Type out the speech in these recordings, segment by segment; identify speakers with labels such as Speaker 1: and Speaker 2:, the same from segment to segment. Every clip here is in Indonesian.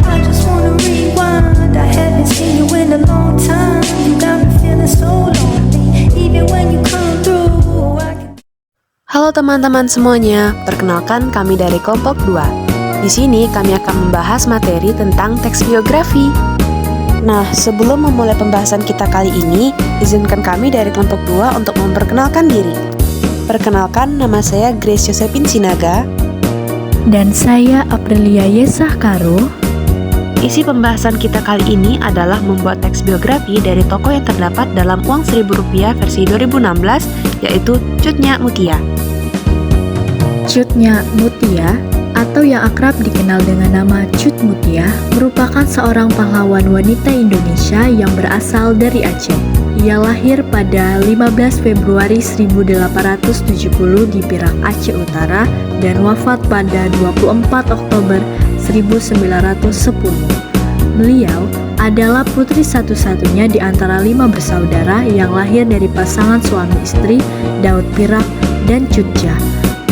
Speaker 1: I just wanna rewind. I haven't seen you in a long time. You got me feeling so lonely. Even when you come through, I can...
Speaker 2: Halo teman-teman semuanya, perkenalkan kami dari kelompok 2. Di sini kami akan membahas materi tentang teks biografi. Nah, sebelum memulai pembahasan kita kali ini, izinkan kami dari kelompok 2 untuk memperkenalkan diri. Perkenalkan, nama saya Grace Josephine Sinaga.
Speaker 3: Dan saya Aprilia Yesah Karo.
Speaker 2: Isi pembahasan kita kali ini adalah membuat teks biografi dari tokoh yang terdapat dalam uang Rp1.000 versi 2016, yaitu Cut Nyak Mutia.
Speaker 3: Cut Nyak Mutia, atau yang akrab dikenal dengan nama Cut Mutia, merupakan seorang pahlawan wanita Indonesia yang berasal dari Aceh. Ia lahir pada 15 Februari 1870 di Pirak, Aceh Utara, dan wafat pada 24 Oktober 1910. Beliau adalah putri satu-satunya di antara 5 bersaudara yang lahir dari pasangan suami istri Daud Pirak dan Cut Jah.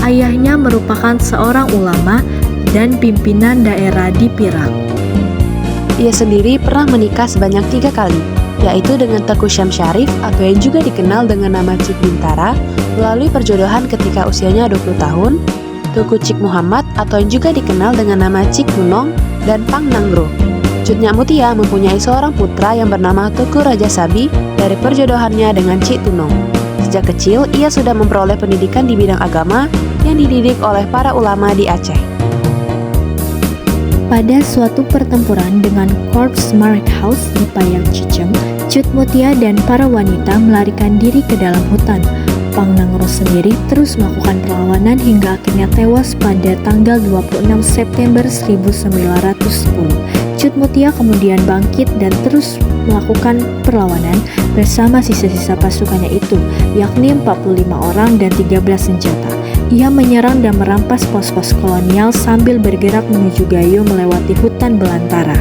Speaker 3: Ayahnya merupakan seorang ulama dan pimpinan daerah di Pirak.
Speaker 2: Ia sendiri pernah menikah sebanyak 3 kali, yaitu dengan Teuku Syam Syarif atau yang juga dikenal dengan nama Cik Bintara melalui perjodohan ketika usianya 20 tahun, Teuku Cik Muhammad atau yang juga dikenal dengan nama Cik Nunong, dan Pang Nanggro. Cut Nyak Mutia mempunyai seorang putra yang bernama Teuku Raja Sabi dari perjodohannya dengan Cik Tunong. Sejak kecil, ia sudah memperoleh pendidikan di bidang agama yang dididik oleh para ulama di Aceh.
Speaker 3: Pada suatu pertempuran dengan Korps Markhaus di Payang Ciceng, Cut Mutia dan para wanita melarikan diri ke dalam hutan. Pang Nanggro sendiri terus melakukan perlawanan hingga akhirnya tewas pada tanggal 26 September 1910. Cut Mutia kemudian bangkit dan terus melakukan perlawanan bersama sisa-sisa pasukannya itu, yakni 45 orang dan 13 senjata. Ia menyerang dan merampas pos-pos kolonial sambil bergerak menuju Gayo melewati hutan belantara.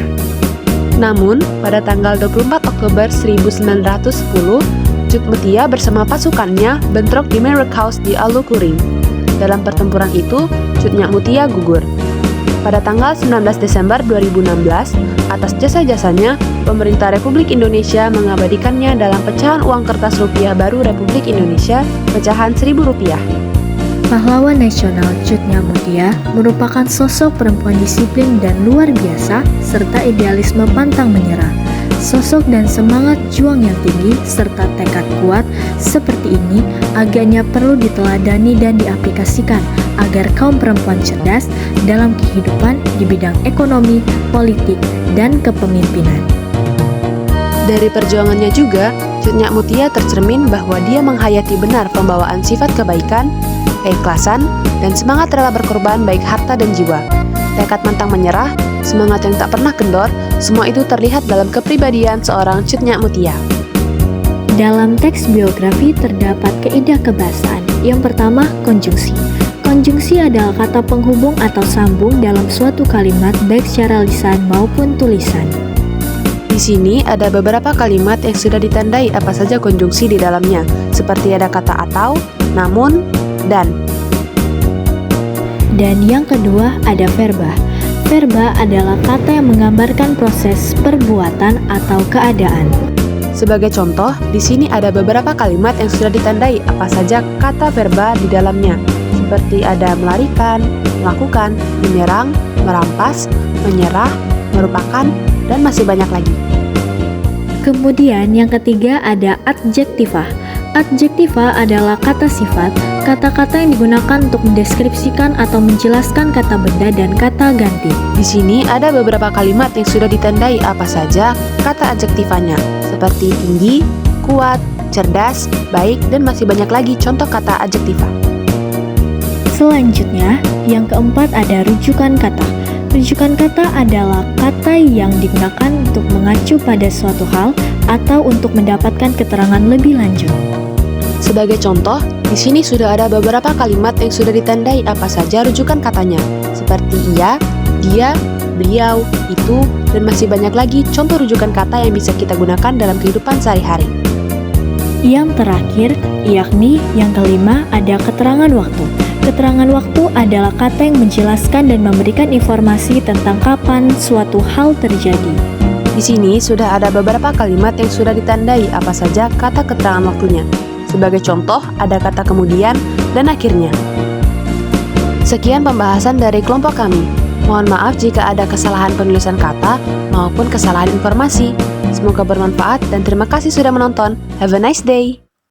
Speaker 2: Namun, pada tanggal 24 Oktober 1910, Cut Mutia bersama pasukannya bentrok di Markhaus di Alukuring. Dalam pertempuran itu, Cut Nyak Mutia gugur. Pada tanggal 19 Desember 2016, atas jasa-jasanya, pemerintah Republik Indonesia mengabadikannya dalam pecahan uang kertas rupiah baru Republik Indonesia, pecahan Rp1.000.
Speaker 3: Pahlawan nasional Cut Nyak Mutia merupakan sosok perempuan disiplin dan luar biasa serta idealisme pantang menyerah. Sosok dan semangat juang yang tinggi serta tekad kuat seperti ini agaknya perlu diteladani dan diaplikasikan agar kaum perempuan cerdas dalam kehidupan di bidang ekonomi, politik, dan kepemimpinan.
Speaker 2: Dari perjuangannya juga, Cut Nyak Mutia tercermin bahwa dia menghayati benar pembawaan sifat kebaikan, keikhlasan, dan semangat rela berkorban baik harta dan jiwa. Tekad pantang menyerah, semangat yang tak pernah kendor, semua itu terlihat dalam kepribadian seorang Cut Nyak Mutia.
Speaker 3: Dalam teks biografi terdapat kaidah kebahasaan. Yang pertama, konjungsi. Konjungsi adalah kata penghubung atau sambung dalam suatu kalimat baik secara lisan maupun tulisan.
Speaker 2: Di sini ada beberapa kalimat yang sudah ditandai apa saja konjungsi di dalamnya, seperti ada kata atau, namun, dan.
Speaker 3: Dan yang kedua ada verba. Verba adalah kata yang menggambarkan proses perbuatan atau keadaan.
Speaker 2: Sebagai contoh, di sini ada beberapa kalimat yang sudah ditandai apa saja kata verba di dalamnya, seperti ada melarikan, melakukan, menyerang, merampas, menyerah, merupakan, dan masih banyak lagi.
Speaker 3: Kemudian yang ketiga ada adjektiva. Adjektiva adalah kata sifat, kata-kata yang digunakan untuk mendeskripsikan atau menjelaskan kata benda dan kata ganti.
Speaker 2: Di sini ada beberapa kalimat yang sudah ditandai apa saja kata adjektivanya, seperti tinggi, kuat, cerdas, baik, dan masih banyak lagi contoh kata adjektiva.
Speaker 3: Selanjutnya, yang keempat ada rujukan kata. Rujukan kata adalah kata yang digunakan untuk mengacu pada suatu hal atau untuk mendapatkan keterangan lebih lanjut.
Speaker 2: Sebagai contoh, di sini sudah ada beberapa kalimat yang sudah ditandai apa saja rujukan katanya, seperti ia, dia, beliau, itu, dan masih banyak lagi contoh rujukan kata yang bisa kita gunakan dalam kehidupan sehari-hari.
Speaker 3: Yang terakhir, yakni yang kelima ada keterangan waktu. Keterangan waktu adalah kata yang menjelaskan dan memberikan informasi tentang kapan suatu hal terjadi.
Speaker 2: Di sini sudah ada beberapa kalimat yang sudah ditandai apa saja kata keterangan waktunya. Sebagai contoh, ada kata kemudian dan akhirnya. Sekian pembahasan dari kelompok kami. Mohon maaf jika ada kesalahan penulisan kata maupun kesalahan informasi. Semoga bermanfaat dan terima kasih sudah menonton. Have a nice day!